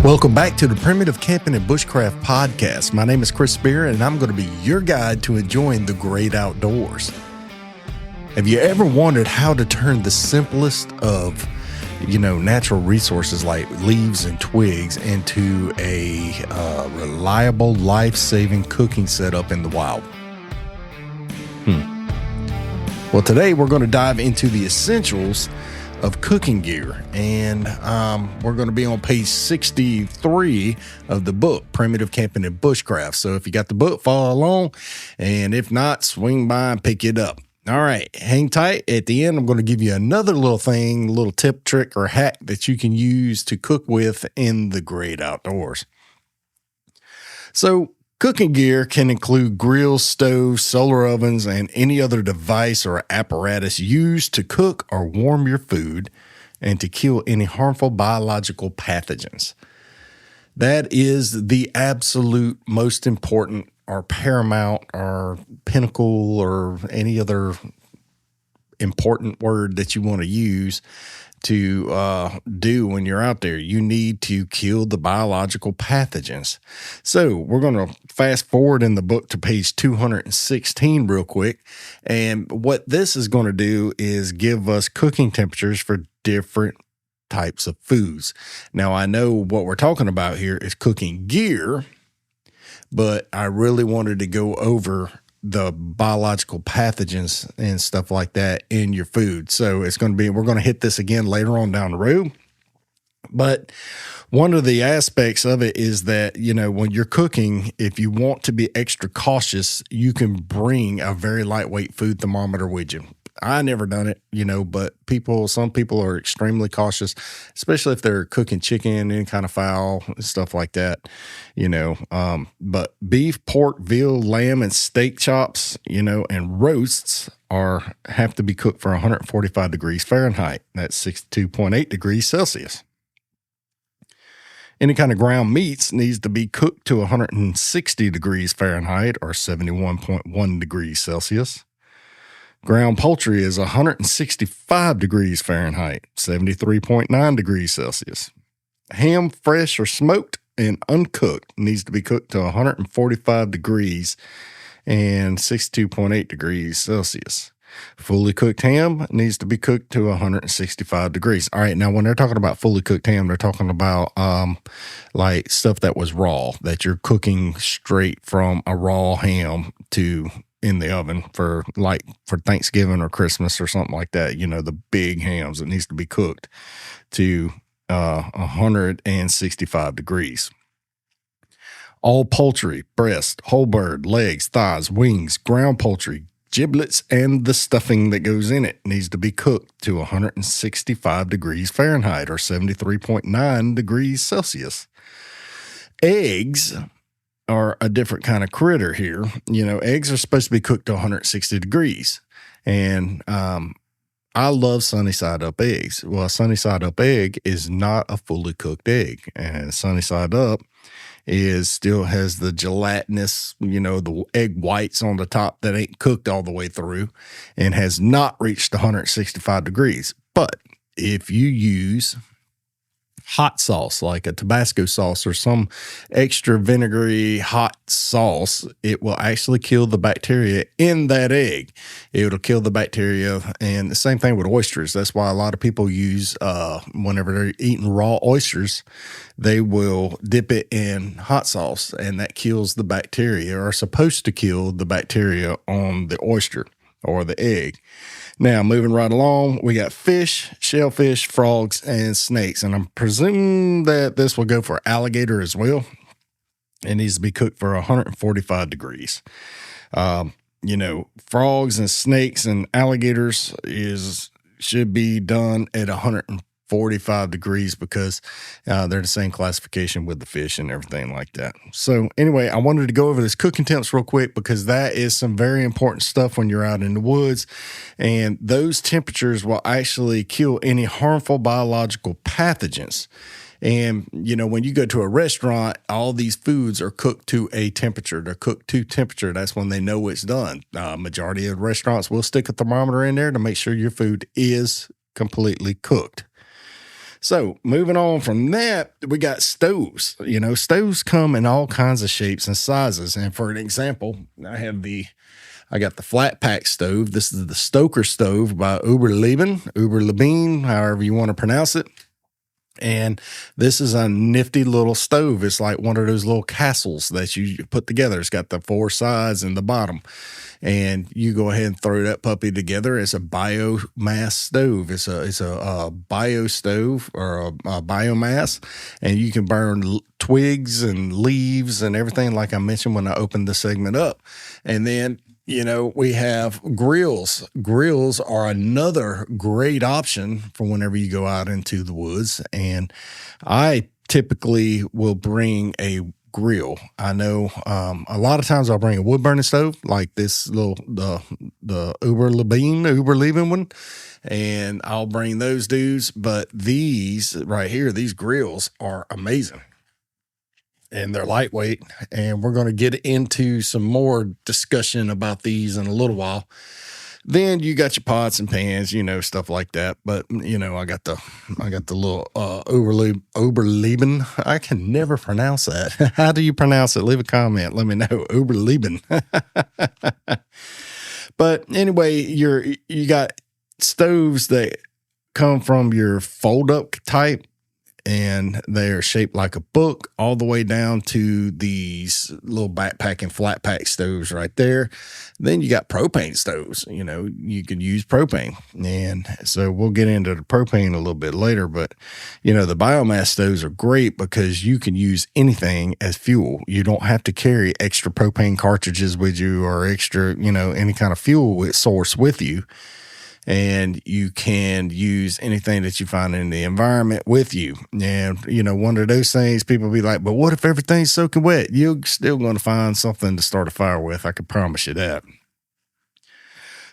Welcome back to the Primitive Camping and Bushcraft podcast. My name is Chris Spear, and I'm going to be your guide to enjoying the great outdoors. Have you ever wondered how to turn the simplest of, natural resources like leaves and twigs into a reliable, life-saving cooking setup in the wild? Well, today we're going to dive into the essentials of cooking gear, and we're going to be on page 63 of the book, Primitive Camping and Bushcraft. So if you got the book, follow along, and if not, swing by and pick it up. All right, hang tight. At the end, I'm going to give you another little thing, little tip, trick, or hack that you can use to cook with in the great outdoors. So cooking gear can include grills, stoves, solar ovens, and any other device or apparatus used to cook or warm your food and to kill any harmful biological pathogens. That is the absolute most important or paramount or pinnacle or any other important word that you want to use to do when you're out there. You need to kill the biological pathogens. So we're going to fast forward in the book to page 216 real quick. And what this is going to do is give us cooking temperatures for different types of foods. Now, I know what we're talking about here is cooking gear, but I really wanted to go over the biological pathogens and stuff like that in your food. So we're going to hit this again later on down the road. But one of the aspects of it is that, when you're cooking, if you want to be extra cautious, you can bring a very lightweight food thermometer with you. I never done it, but some people are extremely cautious, especially if they're cooking chicken, any kind of fowl, stuff like that, but beef, pork, veal, lamb, and steak chops, and roasts have to be cooked for 145 degrees Fahrenheit. That's 62.8 degrees Celsius. Any kind of ground meats needs to be cooked to 160 degrees Fahrenheit or 71.1 degrees Celsius. Ground poultry is 165 degrees Fahrenheit, 73.9 degrees Celsius. Ham, fresh or smoked and uncooked, needs to be cooked to 145 degrees and 62.8 degrees Celsius. Fully cooked ham needs to be cooked to 165 degrees. All right, now when they're talking about fully cooked ham, they're talking about like stuff that was raw, that you're cooking straight from a raw ham in the oven for Thanksgiving or Christmas or something like that. The big hams, it needs to be cooked to 165 degrees. All poultry, breast, whole bird, legs, thighs, wings, ground poultry, giblets, and the stuffing that goes in it needs to be cooked to 165 degrees Fahrenheit or 73.9 degrees Celsius. Eggs are a different kind of critter here. Eggs are supposed to be cooked to 160 degrees. And I love sunny side up eggs. Well, a sunny side up egg is not a fully cooked egg. And sunny side up still has the gelatinous, the egg whites on the top that ain't cooked all the way through and has not reached 165 degrees. But if you use hot sauce, like a Tabasco sauce or some extra vinegary hot sauce, it will actually kill the bacteria in that egg. It'll kill the bacteria. And the same thing with oysters. That's why a lot of people use, whenever they're eating raw oysters, they will dip it in hot sauce, and that kills the bacteria, or supposed to kill the bacteria on the oyster or the egg. Now, moving right along, we got fish, shellfish, frogs, and snakes. And I'm presuming that this will go for alligator as well. It needs to be cooked for 145 degrees. Frogs and snakes and alligators should be done at 145 degrees because they're the same classification with the fish and everything like that. So anyway, I wanted to go over this cooking temps real quick because that is some very important stuff when you're out in the woods, and those temperatures will actually kill any harmful biological pathogens. And, when you go to a restaurant, all these foods are cooked to a temperature. They're cooked to temperature. That's when they know it's done. Majority of restaurants will stick a thermometer in there to make sure your food is completely cooked. So moving on from that, we got stoves. Stoves come in all kinds of shapes and sizes. And for an example, I got the flat pack stove. This is the Stoker stove by Uberleben, however you want to pronounce it. And this is a nifty little stove. It's like one of those little castles that you put together. It's got the four sides and the bottom. And you go ahead and throw that puppy together. It's a biomass stove. It's a bio stove or a biomass. And you can burn twigs and leaves and everything like I mentioned when I opened the segment up. And then we have grills. Grills are another great option for whenever you go out into the woods. And I typically will bring a grill. I know a lot of times I'll bring a wood burning stove like this the Uberleben one. And I'll bring those dudes. But these right here, these grills are amazing. And they're lightweight, and we're going to get into some more discussion about these in a little while. Then you got your pots and pans, stuff like that. But I got the little Uberleben. I can never pronounce that. How do you pronounce it? Leave a comment. Let me know. Uberleben. But anyway, you got stoves that come from your fold up type. And they're shaped like a book all the way down to these little backpack and flat pack stoves right there. Then you got propane stoves. You can use propane. And so we'll get into the propane a little bit later. But, the biomass stoves are great because you can use anything as fuel. You don't have to carry extra propane cartridges with you or extra, any kind of fuel source with you. And you can use anything that you find in the environment with you. And, one of those things people be like, but what if everything's soaking wet? You're still going to find something to start a fire with. I can promise you that.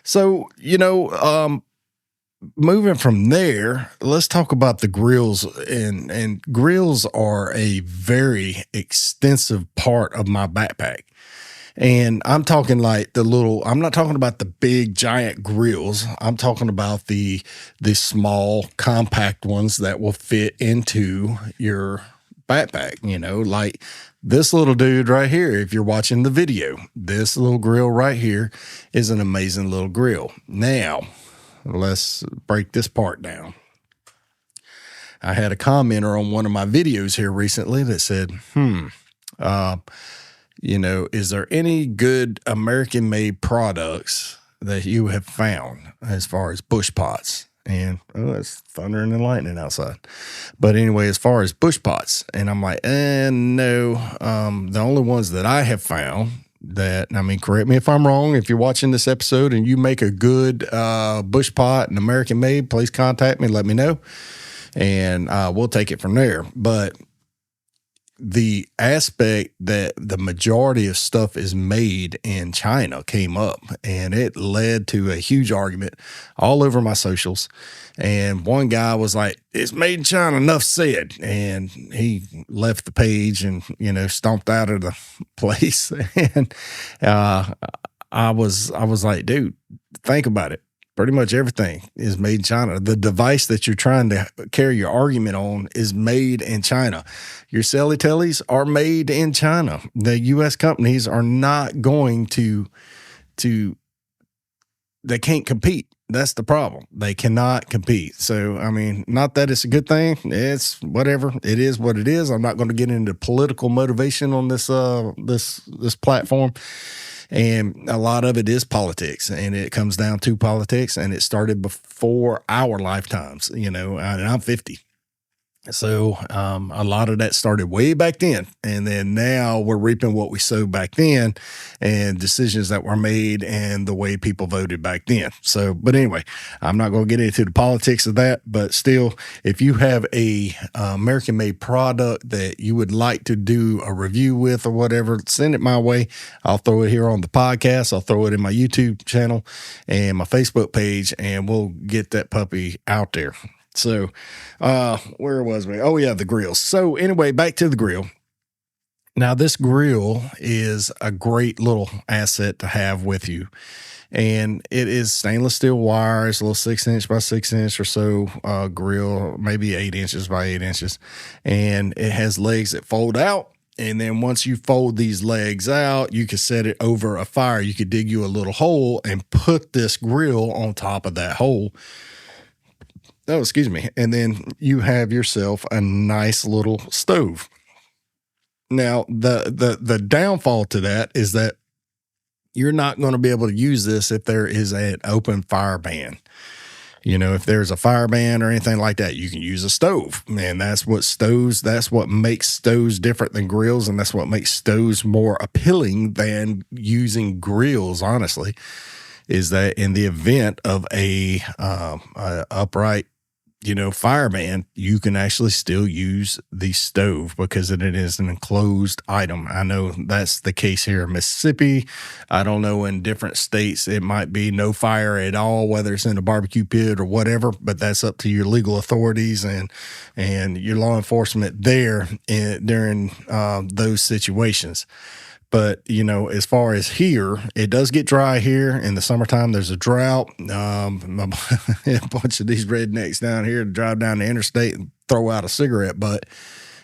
So, moving from there, let's talk about the grills. And grills are a very extensive part of my backpack. And I'm talking like I'm not talking about the big giant grills. I'm talking about the small compact ones that will fit into your backpack, like this little dude right here. If you're watching the video, this little grill right here is an amazing little grill. Now, let's break this part down. I had a commenter on one of my videos here recently that said, is there any good American-made products that you have found as far as bush pots? And, it's thundering and lightning outside. But anyway, as far as bush pots, and I'm like, no. The only ones that I have found correct me if I'm wrong. If you're watching this episode and you make a good bush pot and American-made, please contact me, let me know, and we'll take it from there. But the aspect that the majority of stuff is made in China came up, and it led to a huge argument all over my socials. And one guy was like, it's made in China, enough said. And he left the page and, stomped out of the place. And I was like, dude, think about it. Pretty much everything is made in China. The device that you're trying to carry your argument on is made in China. Your Celly-Tellys are made in China. The U.S. companies are not going to they can't compete. That's the problem. They cannot compete. So, not that it's a good thing. It's whatever. It is what it is. I'm not going to get into political motivation on this platform. And a lot of it is politics, and it comes down to politics, and it started before our lifetimes, and I'm 50. So a lot of that started way back then. And then now we're reaping what we sowed back then and decisions that were made and the way people voted back then. So, but anyway, I'm not going to get into the politics of that. But still, if you have a American-made product that you would like to do a review with or whatever, send it my way. I'll throw it here on the podcast. I'll throw it in my YouTube channel and my Facebook page, and we'll get that puppy out there. So, where was we? Oh yeah, the grills. So anyway, back to the grill. Now, this grill is a great little asset to have with you. And it is stainless steel wire. It's a little 6 inch by 6 inch or so grill, maybe 8 inches by 8 inches. And it has legs that fold out. And then once you fold these legs out, you can set it over a fire. You could dig you a little hole and put this grill on top of that hole. Oh, excuse me. And then you have yourself a nice little stove. Now, the downfall to that is that you're not going to be able to use this if there is an open fire ban. You know, if there's a fire ban or anything like that, you can use a stove. And that's what makes stoves different than grills. And that's what makes stoves more appealing than using grills, honestly, is that in the event of a upright, fire ban, you can actually still use the stove because it is an enclosed item. I know that's the case here in Mississippi. I don't know, in different states, it might be no fire at all, whether it's in a barbecue pit or whatever, but that's up to your legal authorities and your law enforcement there during those situations. But, as far as here, it does get dry here. In the summertime, there's a drought. A bunch of these rednecks down here drive down the interstate and throw out a cigarette butt.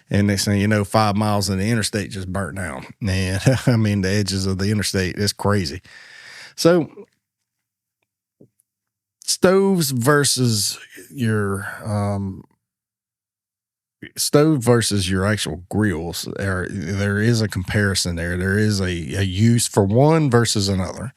And next thing 5 miles of the interstate just burnt down. And I mean, the edges of the interstate, it's crazy. So stoves versus your actual grills, there is a comparison there. There is a use for one versus another.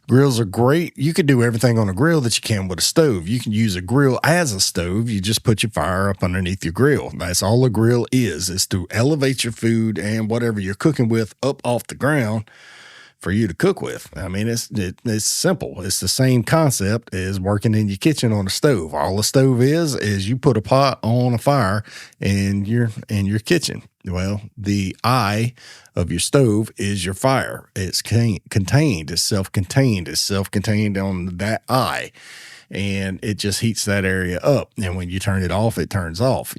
Grills are great. You can do everything on a grill that you can with a stove. You can use a grill as a stove. You just put your fire up underneath your grill. That's all a grill is to elevate your food and whatever you're cooking with up off the ground for you to cook with. I mean, it's simple. It's the same concept as working in your kitchen on a stove. All a stove is you put a pot on a fire in your kitchen. Well, the eye of your stove is your fire. It's contained. It's self-contained. It's self-contained on that eye. And it just heats that area up. And when you turn it off, it turns off,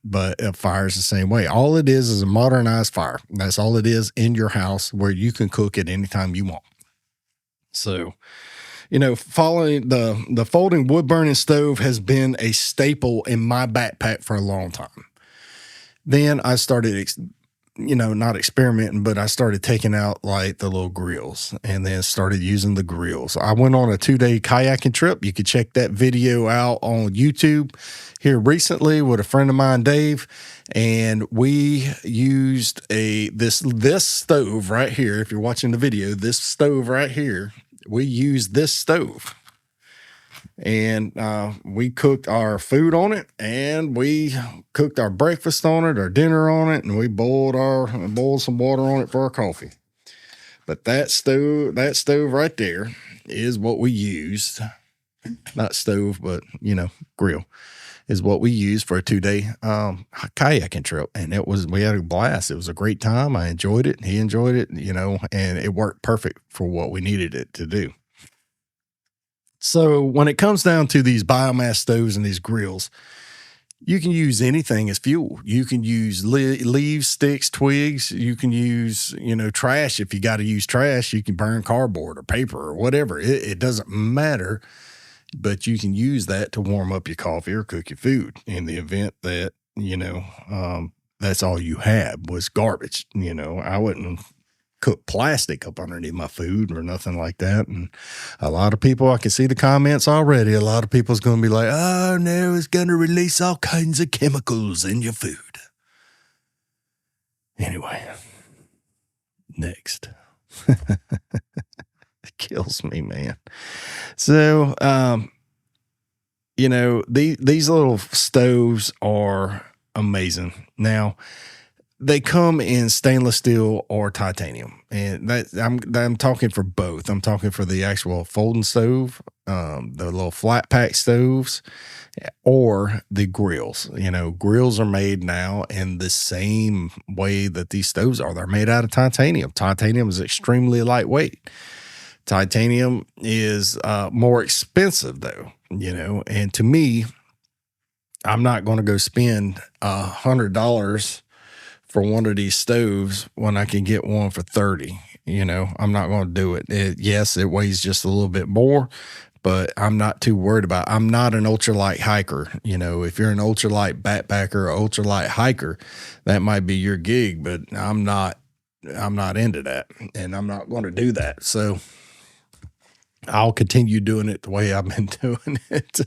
But a fire is the same way. All it is a modernized fire. That's all it is in your house where you can cook at any time you want. So, following the folding wood burning stove has been a staple in my backpack for a long time. Then I started not experimenting, but I started taking out like the little grills and then started using the grills. I went on a 2-day kayaking trip. You could check that video out on YouTube here recently with a friend of mine, Dave. And we used this stove right here. If you're watching the video, this stove right here, we used this stove. And we cooked our food on it, and we cooked our breakfast on it, our dinner on it, and we boiled some water on it for our coffee. But that stove right there is what we used. Not stove, but grill is what we used for a 2-day kayaking trip. And we had a blast. It was a great time. I enjoyed it. He enjoyed it, and it worked perfect for what we needed it to do. So when it comes down to these biomass stoves and these grills, you can use anything as fuel. You can use leaves, sticks, twigs. You can use, trash. If you got to use trash, you can burn cardboard or paper or whatever. It doesn't matter, but you can use that to warm up your coffee or cook your food in the event that, that's all you had was garbage. I wouldn't cook plastic up underneath my food or nothing like that. And a lot of people, I can see the comments already. A lot of people's going to be like, oh no, it's going to release all kinds of chemicals in your food. Anyway, next. It kills me, man. So, these little stoves are amazing. Now, they come in stainless steel or titanium, and I'm talking for both. I'm talking for the actual folding stove, the little flat pack stoves, or the grills. Grills are made now in the same way that these stoves are. They're made out of titanium. Titanium is extremely lightweight. Titanium is more expensive, though. And to me, I'm not going to go spend $100 for one of these stoves when I can get one for 30. I'm not going to do it. Yes, it weighs just a little bit more, but I'm not too worried about it. I'm not an ultralight hiker. If you're an ultralight backpacker or ultralight hiker, that might be your gig, but I'm not into that, and I'm not going to do that. So I'll continue doing it the way I've been doing it.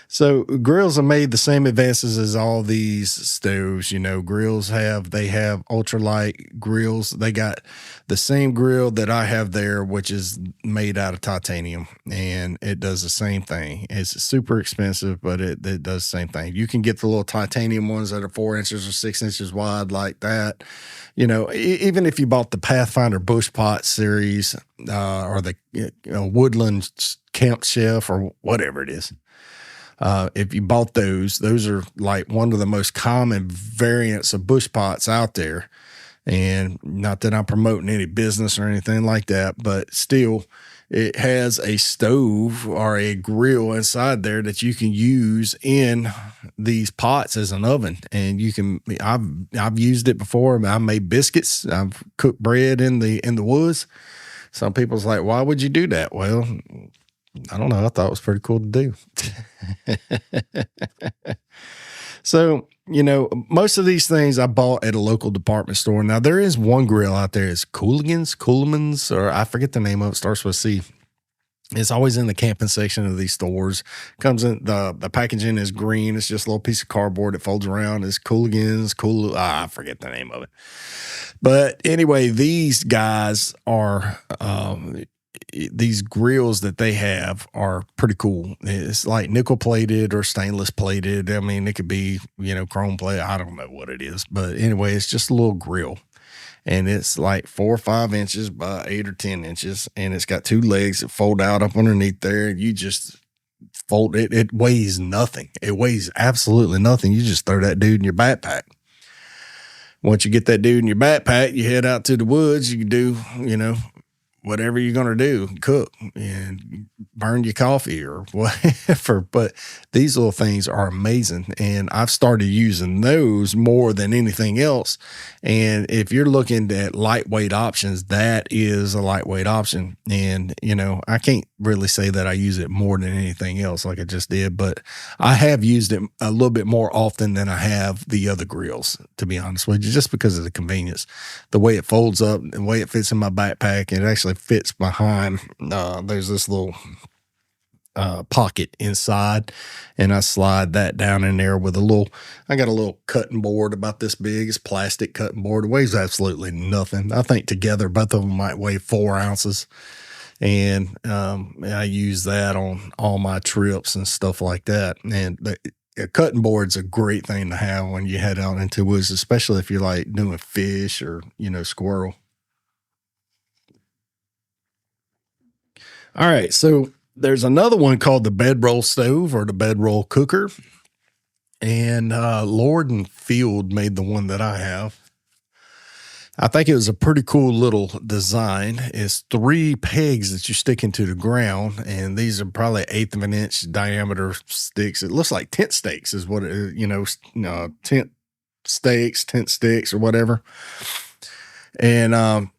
So grills have made the same advances as all these stoves. Grills they have ultralight grills. They got the same grill that I have there, which is made out of titanium, and it does the same thing. It's super expensive, but it does the same thing. You can get the little titanium ones that are 4 inches or 6 inches wide like that. Even if you bought the Pathfinder Bush Pot series or the Woodland Camp Chef or whatever it is. If you bought those are like one of the most common variants of bush pots out there. And not that I'm promoting any business or anything like that, but still, it has a stove or a grill inside there that you can use in these pots as an oven. And I've used it before. I made biscuits. I've cooked bread in the woods. Some people's like, why would you do that? Well, I don't know. I thought it was pretty cool to do. So, most of these things I bought at a local department store. Now, there is one grill out there. It's Cooligans, or I forget the name of it. Starts with C. It's always in the camping section of these stores. Comes in, the packaging is green. It's just a little piece of cardboard that folds around. It's Cooligans, I forget the name of it. But anyway, these guys are, these grills that they have are pretty cool. It's like nickel plated or stainless plated. I mean, it could be, chrome plated. I don't know what it is, but anyway, it's just a little grill, and it's like 4 or 5 inches by 8 or 10 inches. And it's got 2 legs that fold out up underneath there. You just fold it. It weighs nothing. It weighs absolutely nothing. You just throw that dude in your backpack. Once you get that dude in your backpack, you head out to the woods. You can do, whatever you're going to do, cook and burn your coffee or whatever. But these little things are amazing. And I've started using those more than anything else. And if you're looking at lightweight options, that is a lightweight option. And, I can't really say that I use it more than anything else like I just did, but I have used it a little bit more often than I have the other grills, to be honest with you, just because of the convenience, the way it folds up, the way it fits in my backpack. It actually fits behind. There's this little pocket inside, and I slide that down in there with I got a little cutting board about this big. It's plastic cutting board. It weighs absolutely nothing. I think together both of them might weigh 4 ounces. And I use that on all my trips and stuff like that. And a cutting board's a great thing to have when you head out into woods, especially if you're like doing fish or, squirrel. All right. So there's another one called the bedroll stove or the bedroll cooker. And Lord and Field made the one that I have. I think it was a pretty cool little design. It's 3 pegs that you stick into the ground, and these are probably 1/8 of an inch diameter sticks. It looks like tent stakes is what it is, tent stakes, tent sticks or whatever. And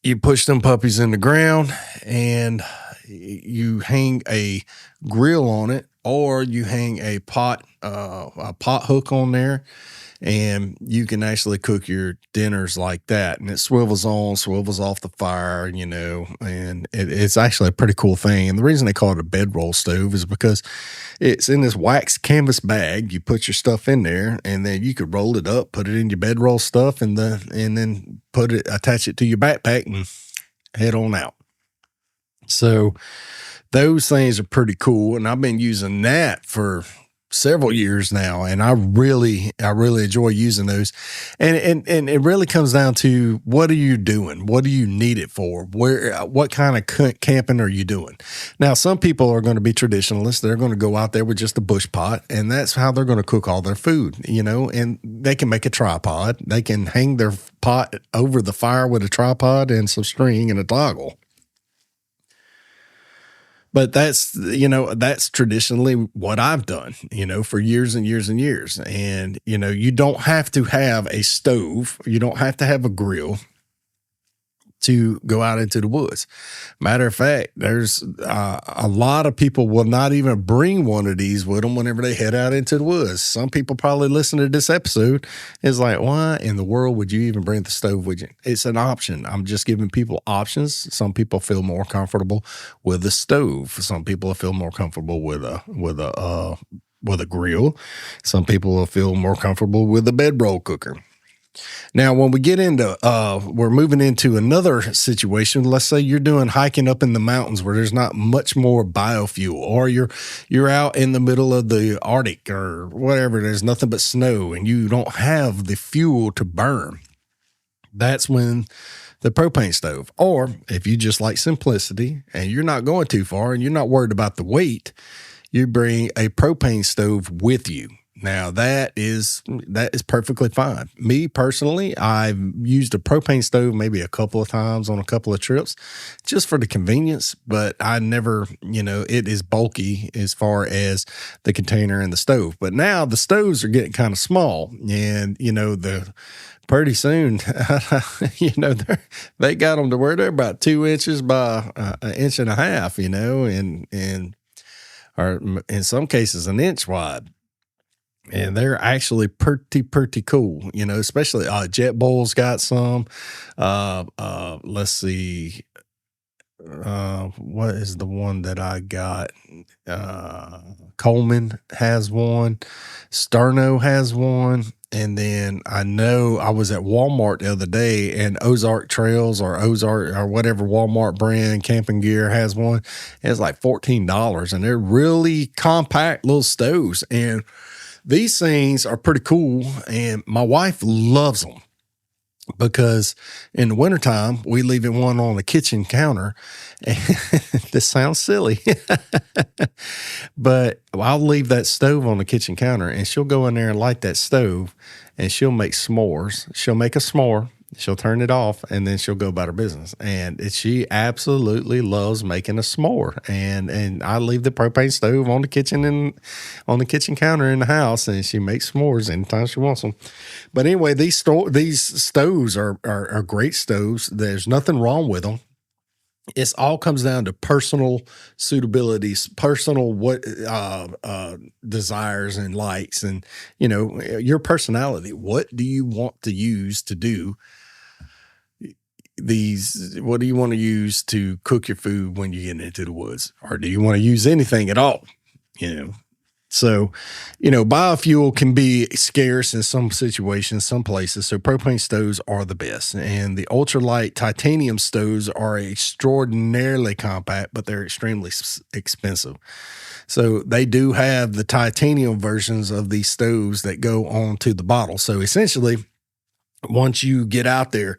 you push them puppies in the ground, and you hang a grill on it, or you hang a pot hook on there. And you can actually cook your dinners like that. And it swivels on, swivels off the fire, and it's actually a pretty cool thing. And the reason they call it a bedroll stove is because it's in this wax canvas bag. You put your stuff in there, and then you could roll it up, put it in your bedroll stuff, and then attach it to your backpack and head on out. So those things are pretty cool. And I've been using that for several years now, and I really enjoy using those. And it really comes down to, what are you doing? What do you need it for? What kind of camping are you doing? Now, some people are going to be traditionalists. They're going to go out there with just a bush pot, and that's how they're going to cook all their food, and they can make a tripod. They can hang their pot over the fire with a tripod and some string and a toggle. But that's traditionally what I've done, for years and years and years. And, you don't have to have a stove. You don't have to have a grill to go out into the woods. Matter of fact, there's a lot of people will not even bring one of these with them whenever they head out into the woods. Some people probably listen to this episode is like, why in the world would you even bring the stove with you? It's an option. I'm just giving people options. Some people feel more comfortable with a stove. Some people feel more comfortable with a grill. Some people will feel more comfortable with a bedroll cooker. Now, when we get into, we're moving into another situation. Let's say you're doing hiking up in the mountains where there's not much more biofuel, or you're out in the middle of the Arctic or whatever. There's nothing but snow, and you don't have the fuel to burn. That's when the propane stove, or if you just like simplicity and you're not going too far and you're not worried about the weight, you bring a propane stove with you. Now that is perfectly fine. Me personally, I've used a propane stove maybe a couple of times on a couple of trips just for the convenience, but I never, it is bulky as far as the container and the stove. But now the stoves are getting kind of small, and, pretty soon, they got them to where they're about 2 inches by an inch and a half, and or in some cases an inch wide. And they're actually pretty cool, especially JetBoil's got some. Let's see. What is the one that I got? Coleman has one. Sterno has one. And then I know I was at Walmart the other day, and Ozark Trails or Ozark or whatever Walmart brand camping gear has one. It's like $14, and they're really compact little stoves. And these things are pretty cool, and my wife loves them because in the wintertime, we leave it one on the kitchen counter. And this sounds silly, but I'll leave that stove on the kitchen counter, and she'll go in there and light that stove, and she'll make s'mores. She'll make a s'more. She'll turn it off, and then she'll go about her business. And she absolutely loves making a s'more. And I leave the propane stove on the kitchen counter in the house, and she makes s'mores anytime she wants them. But anyway, these stoves are great stoves. There's nothing wrong with them. It all comes down to personal suitabilities, personal desires and likes, and your personality. What do you want to use to do these? What do you want to use to cook your food when you get into the woods, or do you want to use anything at all? So, biofuel can be scarce in some situations, some places. So propane stoves are the best. And the ultralight titanium stoves are extraordinarily compact, but they're extremely expensive. So they do have the titanium versions of these stoves that go onto the bottle. So essentially, once you get out there,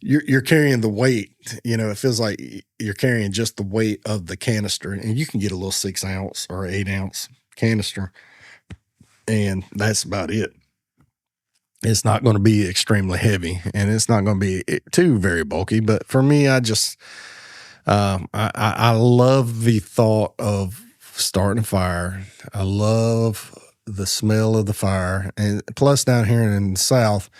you're carrying the weight. It feels like you're carrying just the weight of the canister, and you can get a little 6 ounce or 8 ounce canister, and that's about it. It's not going to be extremely heavy, and it's not going to be too very bulky. But for me, I just I love the thought of starting a fire. I love the smell of the fire, and plus down here in the South,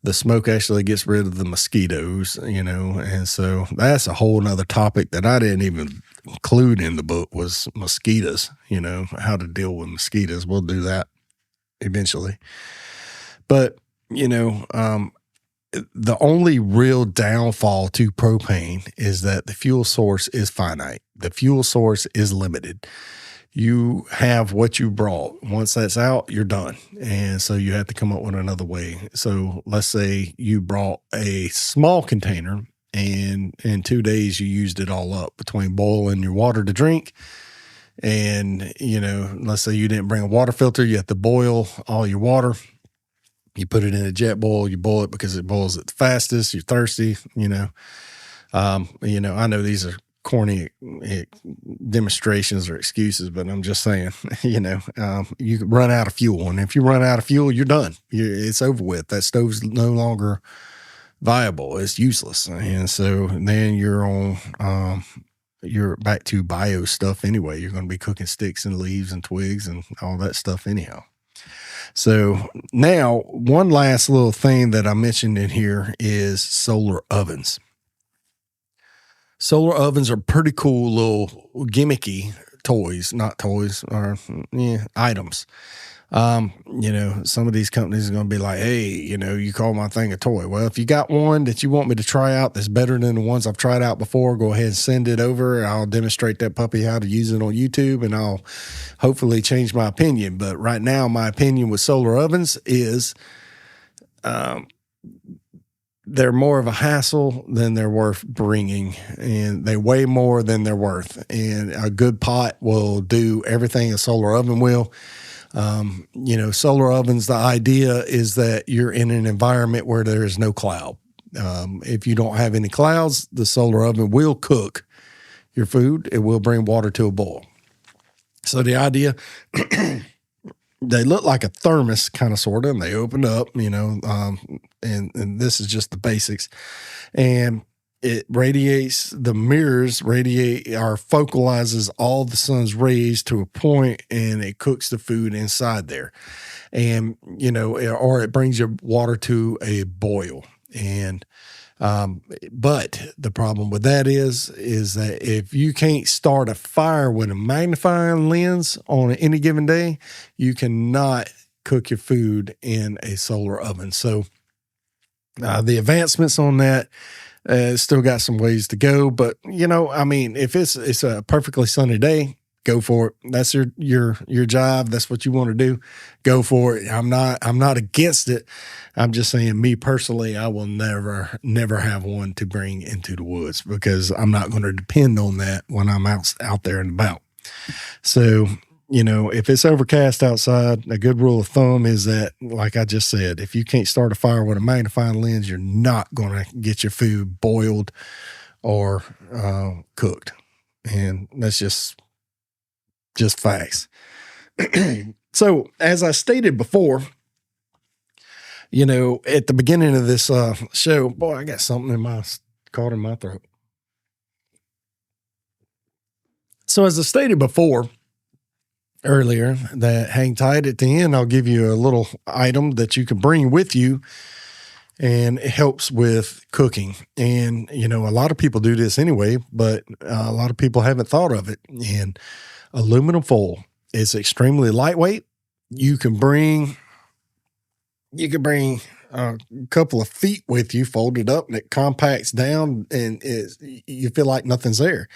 the smoke actually gets rid of the mosquitoes, and so that's a whole nother topic that I didn't even include in the book was mosquitoes, how to deal with mosquitoes. We'll do that eventually. But, the only real downfall to propane is that the fuel source is finite. The fuel source is limited. You have what you brought. Once that's out, you're done. And so you have to come up with another way. So let's say you brought a small container, and in 2 days you used it all up between boiling your water to drink. And, let's say you didn't bring a water filter. You have to boil all your water. You put it in a jet boil. You boil it because it boils it the fastest. You're thirsty, I know these are corny demonstrations or excuses, but I'm just saying, you could run out of fuel. And if you run out of fuel, you're done. It's over with. That stove's no longer viable. It's useless. And so then you're on you're back to bio stuff anyway. You're going to be cooking sticks and leaves and twigs and all that stuff anyhow. So now one last little thing that I mentioned in here is solar ovens. Solar ovens are pretty cool little gimmicky items. Some of these companies are going to be like, hey, you call my thing a toy. Well, if you got one that you want me to try out that's better than the ones I've tried out before, go ahead and send it over. I'll demonstrate that puppy how to use it on YouTube, and I'll hopefully change my opinion. But right now, my opinion with solar ovens is they're more of a hassle than they're worth bringing, and they weigh more than they're worth. And a good pot will do everything a solar oven will. Solar ovens, the idea is that you're in an environment where there is no cloud. If you don't have any clouds, the solar oven will cook your food. It will bring water to a boil. So the idea, they look like a thermos kind of sort of, and they open up, and this is just the basics. And it focalizes all the sun's rays to a point, and it cooks the food inside there. And, or it brings your water to a boil. And, but the problem with that is that if you can't start a fire with a magnifying lens on any given day, you cannot cook your food in a solar oven. So, the advancements on that, still got some ways to go, but if it's a perfectly sunny day, go for it. That's your job. That's what you want to do. Go for it. I'm not against it. I'm just saying, me personally, I will never have one to bring into the woods because I'm not going to depend on that when I'm out there and about. So, if it's overcast outside, a good rule of thumb is that, like I just said, if you can't start a fire with a magnifying lens, you're not going to get your food boiled or cooked. And that's just facts. So, as I stated before, at the beginning of this show, boy, I got something caught in my throat. So, as I stated before, earlier, that hang tight at the end, I'll give you a little item that you can bring with you, and it helps with cooking. And, a lot of people do this anyway, but a lot of people haven't thought of it. And aluminum foil is extremely lightweight. You can bring a couple of feet with you, folded up, and it compacts down, and you feel like nothing's there.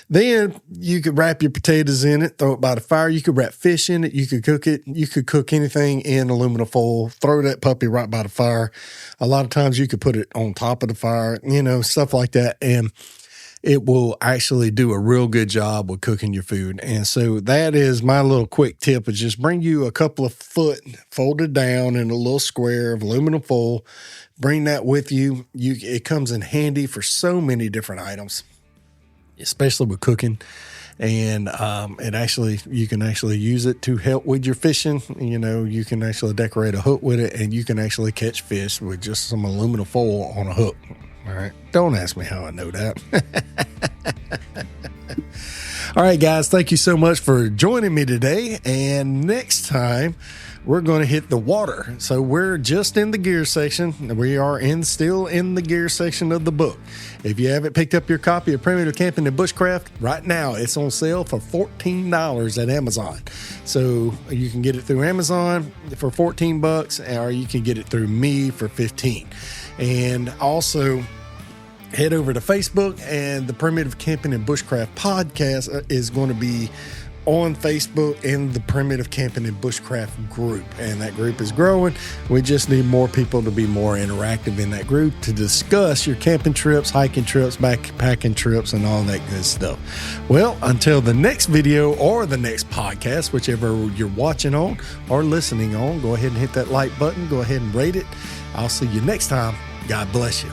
Then you could wrap your potatoes in it, throw it by the fire. You could wrap fish in it. You could cook it. You could cook anything in aluminum foil, throw that puppy right by the fire. A lot of times you could put it on top of the fire, stuff like that. And it will actually do a real good job with cooking your food. And so that is my little quick tip, is just bring you a couple of foot folded down in a little square of aluminum foil. Bring that with you. It comes in handy for so many different items, especially with cooking. And you can actually use it to help with your fishing. You can actually decorate a hook with it, and you can actually catch fish with just some aluminum foil on a hook. All right. Don't ask me how I know that. All right, guys. Thank you so much for joining me today. And next time, we're going to hit the water. So we're just in the gear section. We are still in the gear section of the book. If you haven't picked up your copy of Primitive Camping and Bushcraft, right now it's on sale for $14 at Amazon. So you can get it through Amazon for $14, or you can get it through me for $15. And also, head over to Facebook, and the Primitive Camping and Bushcraft podcast is going to be on Facebook in the Primitive Camping and Bushcraft group. And that group is growing. We just need more people to be more interactive in that group to discuss your camping trips, hiking trips, backpacking trips, and all that good stuff. Well, until the next video or the next podcast, whichever you're watching on or listening on, go ahead and hit that like button. Go ahead and rate it. I'll see you next time. God bless you.